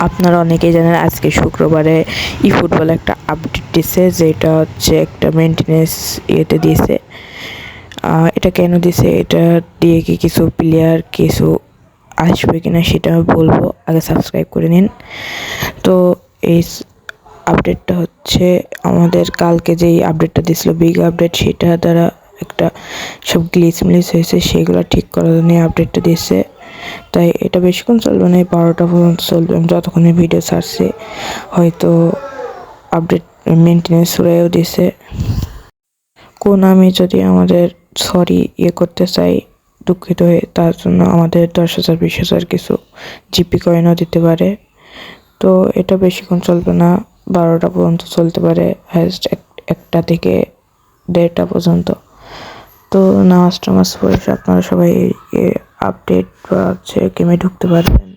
আপনারা অনেকেই জানেন আজকে শুক্রবারে ফুটবল একটা আপডেট দিছে, যেটা হচ্ছে একটা মেনটেনেন্স ইয়েতে দিয়েছে। এটা কেন দিছে, এটা দিয়ে কি কিছু প্লেয়ার কিছু আসবে কিনা সেটা আমি বলবো, আগে সাবস্ক্রাইব করে নিন। তো এই আপডেটটা হচ্ছে আমাদের কালকে যেই আপডেটটা দিয়েছিল বিগ আপডেট, সেটা দ্বারা একটা সব গ্লিচ মিলিচ হয়েছে, সেগুলো ঠিক করার জন্য আপডেটটা দিয়েছে। তাই এটা বেশিক্ষণ চলবে না, 12টা পর্যন্ত চলবে। আমি যতক্ষণে ভিডিও ছাড়ছি হয়তো আপডেট মেনটেনেন্স হয়েও দিছে। আমি যদি আমাদের সরি করতে চাই, দুঃখিত হয়ে, তার জন্য আমাদের 10,000 20,000 কিছু জিপি কয়েনও দিতে পারে। তো এটা বেশিক্ষণ চলবে না, 12টা পর্যন্ত চলতে পারে, হাইস্ট 1টা থেকে 1:30টা পর্যন্ত। তো নামাজ টামাজ পড়ে আপনারা সবাই আপডেট বা হচ্ছে গেমে ঢুকতে পারবেন।